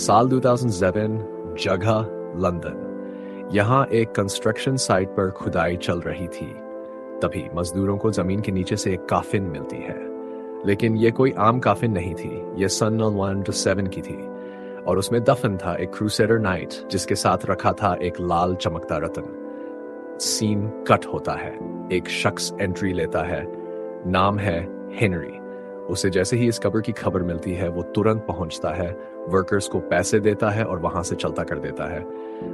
साल 2007, जगह लंदन। यहाँ एक कंस्ट्रक्शन साइट पर खुदाई चल रही थी। तभी मजदूरों को जमीन के नीचे से एक काफिन मिलती है, लेकिन ये कोई आम काफिन नहीं थी। ये सन 1-7 की थी और उसमें दफन था एक क्रूसेडर नाइट, जिसके साथ रखा था एक लाल चमकता रत्न। सीन कट होता है, एक शख्स एंट्री लेता है, नाम है हेनरी। उसे जैसे ही इस कब्र की खबर मिलती है वो तुरंत पहुंचता है, वर्कर्स को पैसे देता है और वहां से चलता कर देता है।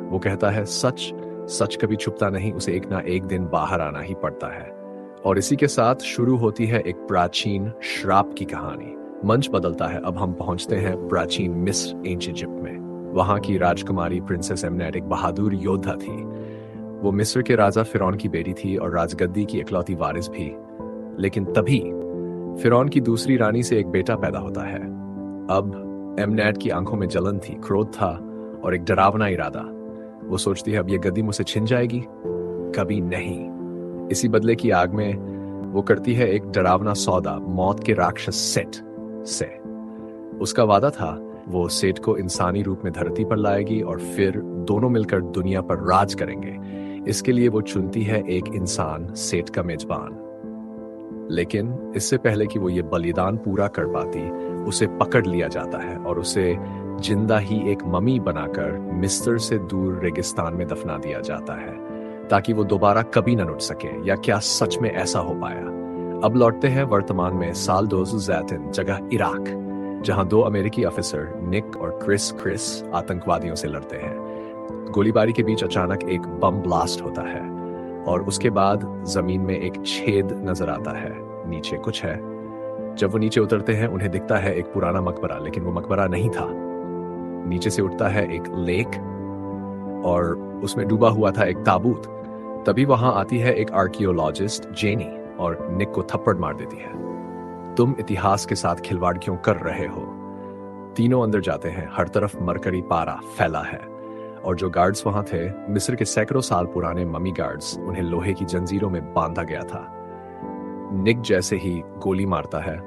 वो कहता है सच सच कभी छुपता नहीं, उसे एक ना एक दिन बाहर आना ही पड़ता है। और इसी के साथ शुरू होती है एक प्राचीन श्राप की कहानी। मंच बदलता है, अब हम पहुंचते हैं प्राचीन मिस्र, एंशिएंट इजिप्ट में। वहां की राजकुमारी प्रिंसेस एमनेट एक बहादुर योद्धा थी। वो मिस्र के राजा फिरौन की बेटी थी और राजगद्दी की इकलौती वारिस भी। लेकिन तभी फिरौन की दूसरी रानी से एक बेटा पैदा होता है। अब एमनेट की आंखों में जलन थी, क्रोध था और एक डरावना इरादा। वो सोचती है अब ये गद्दी मुझसे छिन जाएगी, कभी नहीं। इसी बदले की आग में वो करती है एक डरावना सौदा मौत के राक्षस सेट से। उसका वादा था वो सेट को इंसानी रूप में धरती पर लाएगी और फिर दोनों मिलकर दुनिया पर राज करेंगे। इसके लिए वो चुनती है एक इंसान, सेट का मेजबान। लेकिन इससे पहले कि वो ये बलिदान पूरा कर पाती, उसे पकड़ लिया जाता है और उसे जिंदा ही एक ममी बनाकर मिस्र से दूर रेगिस्तान में दफना दिया जाता है, ताकि वो दोबारा कभी न उठ सके। या क्या सच में ऐसा हो पाया? अब लौटते हैं वर्तमान में, साल 2007, जगह इराक, जहां दो अमेरिकी ऑफिसर निक और क्रिस आतंकवादियों से लड़ते हैं। गोलीबारी के बीच अचानक एक बम ब्लास्ट होता है और उसके बाद जमीन में एक छेद नजर आता है, नीचे कुछ है। जब वो नीचे उतरते हैं उन्हें दिखता है एक पुराना मकबरा, लेकिन वो मकबरा नहीं था। नीचे से उठता है एक लेक और उसमें डूबा हुआ था एक ताबूत। तभी वहां आती है एक आर्कियोलॉजिस्ट जेनी और निक को थप्पड़ मार देती है। तुम इतिहास के साथ खिलवाड़ क्यों कर रहे हो? तीनों अंदर जाते हैं, हर तरफ मरकरी पारा फैला है और जो गार्ड्स वहां थे, मिस्र के सैकड़ों साल पुराने ममी गार्ड्स, उन्हें लोहे की जंजीरों में बांधा गया था। निक जैसे ही गोली मारता है,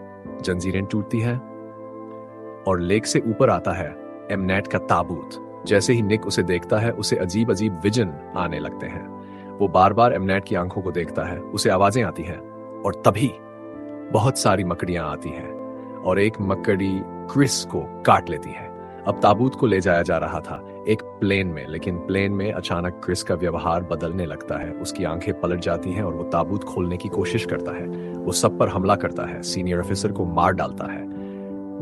जंजीरें टूटती हैं और लेक से ऊपर आता है एमनेट का ताबूत। जैसे ही निक उसे देखता है, उसे अजीब अजीब विजन आने लगते हैं। वो बार बार एमनेट की आंखों को देखता है, उसे आवाजें आती हैं और तभी बहुत सारी मकड़ियां आती हैं और एक मकड़ी क्रिस को काट लेती है। अब ताबूत को ले जाया जा रहा था एक प्लेन में, लेकिन प्लेन में अचानक क्रिस का व्यवहार बदलने लगता है। उसकी आंखें पलट जाती हैं और वो ताबूत खोलने की कोशिश करता है। वो सब पर हमला करता है, सीनियर ऑफिसर को मार डालता है।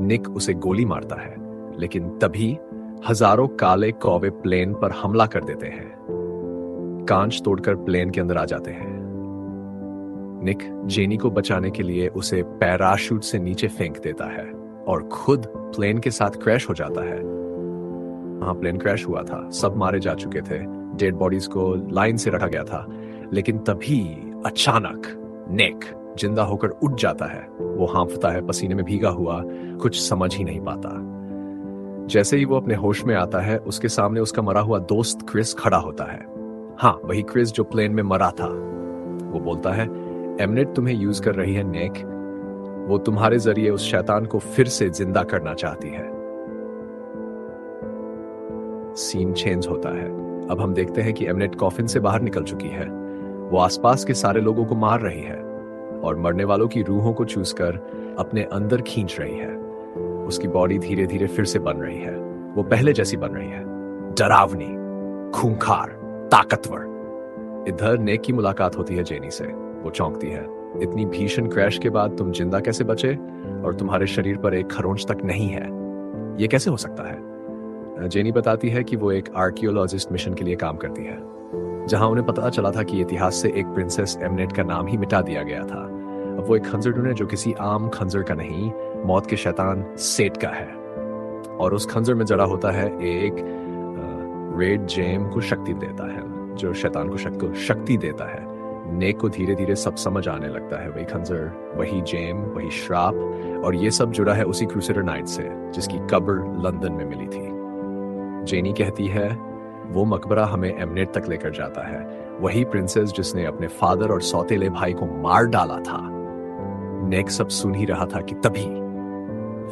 निक उसे गोली मारता है, लेकिन तभी हजारों काले कौवे प्लेन पर हमला कर देते हैं, कांच तोड़कर प्लेन के अंदर आ जाते हैं। निक जेनी को बचाने के लिए उसे पैराशूट से नीचे फेंक देता है और खुद प्लेन के साथ क्रैश हो जाता है। वहां प्लेन क्रैश हुआ था, सब मारे जा चुके थे, डेड बॉडीज को लाइन से रखा गया था। लेकिन तभी अचानक निक जिंदा होकर उठ जाता है। वो हांफता है, पसीने में भीगा हुआ, कुछ समझ ही नहीं पाता। जैसे ही वो अपने होश में आता है, उसके सामने उसका मरा हुआ दोस्त क्रिस खड़ा होता है। हाँ, वही क्रिस जो प्लेन में मरा था। वो बोलता है एमनेट तुम्हें यूज कर रही है निक, वो तुम्हारे जरिए उस शैतान को फिर से जिंदा करना चाहती है। सीन चेंज होता है। अब हम देखते हैं कि एमनेट कॉफिन से बाहर निकल चुकी है। वो आसपास के सारे लोगों को मार रही है और मरने वालों की रूहों को चूसकर अपने अंदर खींच रही है। उसकी बॉडी धीरे धीरे फिर से बन रही है, वो पहले जैसी बन रही है, डरावनी, खूंखार, ताकतवर। इधर नेक की मुलाकात होती है जेनी से। वो चौंकती है, इतनी भीषण क्रैश के बाद तुम जिंदा कैसे बचे और तुम्हारे शरीर पर एक खरोंच तक नहीं है, ये कैसे हो सकता है? जेनी बताती है कि वो एक आर्कियोलॉजिस्ट मिशन के लिए काम करती है, जहां उन्हें पता चला था कि इतिहास से एक प्रिंसेस एमनेट का नाम ही मिटा दिया गया था। अब वो एक खंजर ढूंढे जो किसी आम खंजर का नहीं, मौत के शैतान सेट का है। और उस खंजर में जड़ा होता है एक रेड जेम को शक्ति देता है, जो शैतान को शक्ति देता है। नेक को धीरे धीरे सब समझ आने लगता है, वही खंजर, वही जेम, वही श्राप, और ये सब जुड़ा है उसी क्रूसेडर नाइट से जिसकी कब्र लंदन में मिली थी। जेनी कहती है वो मकबरा हमें एमनेट तक लेकर जाता है, वही प्रिंसेस जिसने अपने फादर और सौतेले भाई को मार डाला था। नेक सब सुन ही रहा था कि तभी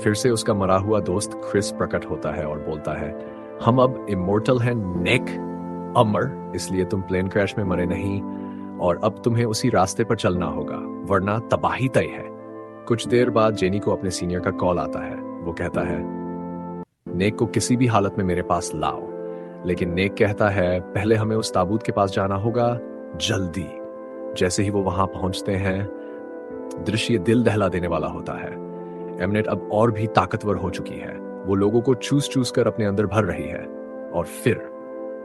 फिर से उसका मरा हुआ दोस्त क्रिस प्रकट होता है और बोलता है, हम अब इमोर्टल हैं नेक, अमर, इसलिए तुम प्लेन क्रैश में मरे नहीं और अब तुम्हें उसी रास्ते पर चलना होगा वरना तबाही तय है। कुछ देर बाद जेनी को अपने सीनियर का कॉल आता है। वो कहता है, नेक को किसी भी हालत में मेरे पास लाओ। लेकिन नेक कहता है, पहले हमें उस ताबूत के पास जाना होगा, जल्दी। जैसे ही वो वहां पहुंचते हैं, दृश्य दिल दहला देने वाला होता है। एमनेट अब और भी ताकतवर हो चुकी है। वो लोगों को चूस चूस कर अपने अंदर भर रही है और फिर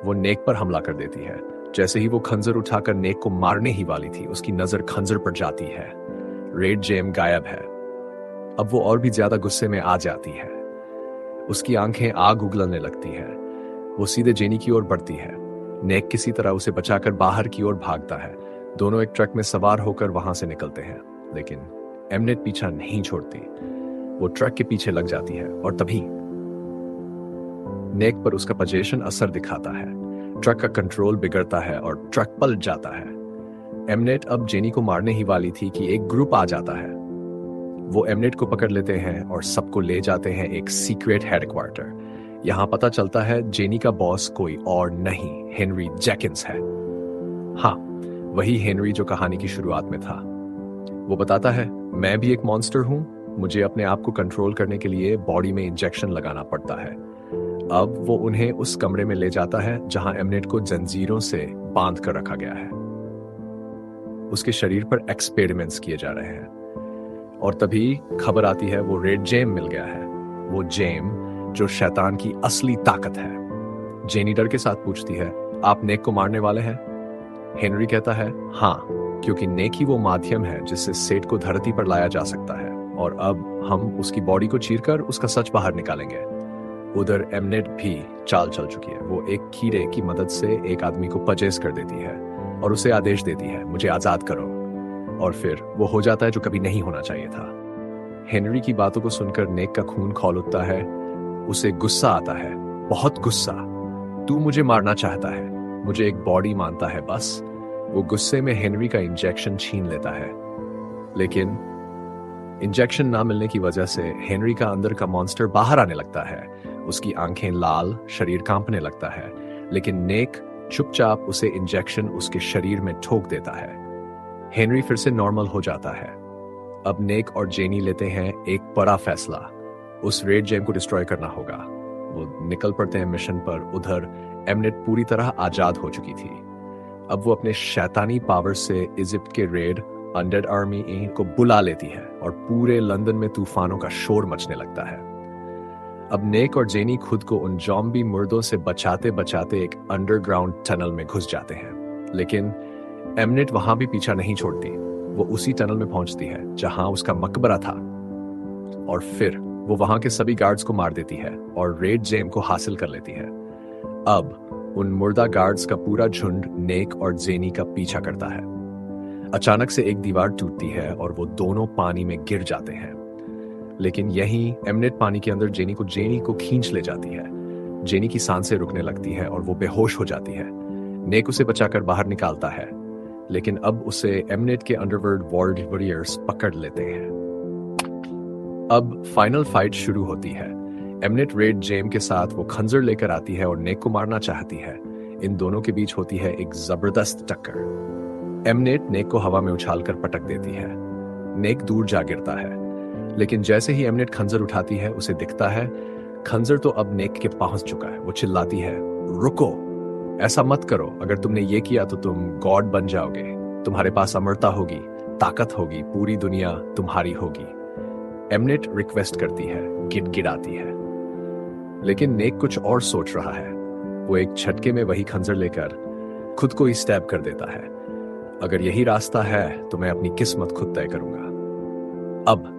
वो नेक पर हमला कर देती है। जैसे ही वो खंजर उठाकर नेक को मारने ही वाली थी, उसकी नजर खंजर पर जाती है। रेड जेम गायब है। अब वो और भी ज्यादा गुस्से में आ जाती है। उसकी आंखें आग उगलने लगती है। वो सीधे जेनी की ओर बढ़ती है। नेक किसी तरह उसे बचाकर बाहर की ओर भागता है। दोनों एक ट्रक में सवार होकर वहां से निकलते हैं, लेकिन एमनेट पीछा नहीं छोड़ती। वो ट्रक के पीछे लग जाती है और तभी नेक पर उसका पोजीशन असर दिखाता है। ट्रक का कंट्रोल बिगड़ता है और ट्रक पलट जाता है। एमनेट अब जेनी को मारने ही वाली थी कि एक ग्रुप आ जाता है। वो एमनेट को पकड़ लेते हैं और सबको ले जाते हैं एक सीक्रेट हेडक्वार्टर। यहां पता चलता है जेनी का बॉस कोई और नहीं, हेनरी जैकिंस है। हाँ, वही हेनरी जो कहानी की शुरुआत में था। वो बताता है, मैं भी एक मॉन्स्टर हूं। मुझे अपने आप को कंट्रोल करने के लिए बॉडी में इंजेक्शन लगाना पड़ता है। अब वो उन्हें उस कमरे में ले जाता है जहां एमनेट को जंजीरों से बांध कर रखा गया है। उसके शरीर पर एक्सपेरिमेंट्स किए जा रहे हैं और तभी खबर आती है वो रेड जेम मिल गया है। वो जेम जो शैतान की असली ताकत है। जेनी डर के साथ पूछती है, आप नेक को मारने वाले हैं? हेनरी कहता है, हाँ, क्योंकि नेक ही वो माध्यम है जिससे सेट को धरती पर लाया जा सकता है और अब हम उसकी बॉडी को चीरकर उसका सच बाहर निकालेंगे। उधर एमनेट भी चाल चल चुकी है। वो एक कीड़े की मदद से एक आदमी को पजेस कर देती है और उसे आदेश देती है, मुझे आजाद करो। और फिर वो हो जाता है जो कभी नहीं होना चाहिए था। हेनरी की बातों को सुनकर नेक का खून खौल उठता है। उसे गुस्सा आता है, बहुत गुस्सा। तू मुझे मारना चाहता है, मुझे एक बॉडी मानता है बस। वो गुस्से में हेनरी का इंजेक्शन छीन लेता है, लेकिन इंजेक्शन ना मिलने की वजह से हेनरी का अंदर का मॉन्स्टर बाहर आने लगता है। उसकी आंखें लाल, शरीर कांपने लगता है, लेकिन नेक चुपचाप उसे इंजेक्शन उसके शरीर में ठोक देता है। हेनरी फिर से नॉर्मल हो जाता है। अब नेक और जेनी लेते हैं एक बड़ा फैसला, उस रेड जेम को डिस्ट्रॉय करना होगा। वो निकल पड़ते हैं मिशन पर। उधर एमनेट पूरी तरह आजाद हो चुकी थी। अब वो अपने शैतानी पावर से इजिप्ट के रेड अनडेड आर्मी को बुला लेती है और पूरे लंदन में तूफानों का शोर मचने लगता है। अब नेक और जेनी खुद को उन जॉम्बी मुर्दों से बचाते बचाते एक अंडरग्राउंड टनल में घुस जाते हैं, लेकिन एमनेट वहां भी पीछा नहीं छोड़ती। वो उसी टनल में पहुंचती है जहां उसका मकबरा था और फिर वो वहां के सभी गार्ड्स को मार देती है और रेड जेम को हासिल कर लेती है। अब उन मुर्दा गार्ड्स का पूरा झुंड नेक और जेनी का पीछा करता है। अचानक से एक दीवार टूटती है और वो दोनों पानी में गिर जाते हैं, लेकिन यहीं एमनेट पानी के अंदर जेनी को खींच ले जाती है। जेनी की सांसें रुकने लगती है और वो बेहोश हो जाती है। नेक उसे बचाकर बाहर निकालता है, लेकिन अब उसे एमनेट के अंडरवर्ल्ड वॉरियर्स पकड़ लेते हैं। अब फाइनल फाइट शुरू होती है। एमनेट रेड जेम के साथ वो खंजर लेकर आती है और नेक को मारना चाहती है। इन दोनों के बीच होती है एक जबरदस्त टक्कर। एमनेट नेक को हवा में उछालकर पटक देती है। नेक दूर जा गिरता है, लेकिन जैसे ही एमनेट खंजर उठाती है उसे दिखता है खंजर तो अब नेक के पहुंच चुका है। वो चिल्लाती है, रुको, ऐसा मत करो। अगर तुमने ये किया तो तुम गॉड बन जाओगे। तुम्हारे पास अमरता होगी, ताकत होगी, पूरी दुनिया तुम्हारी होगी। एमनेट रिक्वेस्ट करती है, गिड़गिड़ाती है, लेकिन नेक कुछ और सोच रहा है। वो एक झटके में वही खंजर लेकर खुद को ही स्टैब कर देता है। अगर यही रास्ता है तो मैं अपनी किस्मत खुद तय करूंगा। अब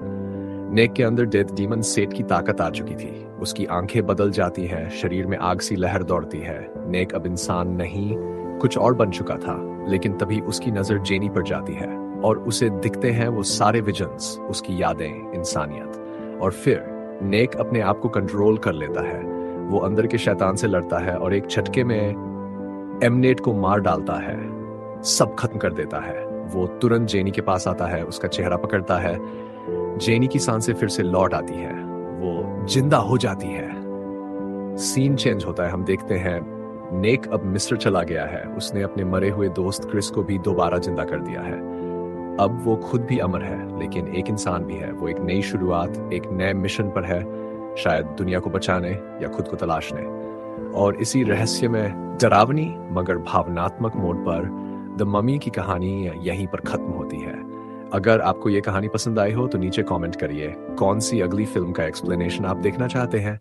नेक के अंदर डेथ डीमन सेट की ताकत आ चुकी थी। उसकी आंखें बदल जाती हैं, शरीर में आग सी लहर दौड़ती है। नेक अब इंसान नहीं, कुछ और बन चुका था, लेकिन तभी उसकी नजर जेनी पर जाती है और उसे दिखते हैं वो सारे विजन्स, उसकी यादें, इंसानियत। और फिर नेक अपने आप को कंट्रोल कर लेता है। वो अंदर के शैतान से लड़ता है और एक झटके में एमनेट को मार डालता है, सब खत्म कर देता है। वो तुरंत जेनी के पास आता है, उसका चेहरा पकड़ता है। जेनी की सांसें फिर से लौट आती है। जिंदा हो जाती है। सीन चेंज होता है, हम देखते हैं नेक अब मिस्र चला गया है, उसने अपने मरे हुए दोस्त क्रिस को भी दोबारा जिंदा कर दिया है। अब वो खुद भी अमर है, लेकिन एक इंसान भी है। वो एक नई शुरुआत, एक नए मिशन पर है, शायद दुनिया को बचाने या खुद को तलाशने। और इसी रहस्य में डरावनी मगर भावनात्मक मोड पर द ममी की कहानी यहीं पर खत्म होती है। अगर आपको ये कहानी पसंद आई हो तो नीचे कमेंट करिए कौन सी अगली फिल्म का एक्सप्लेनेशन आप देखना चाहते हैं।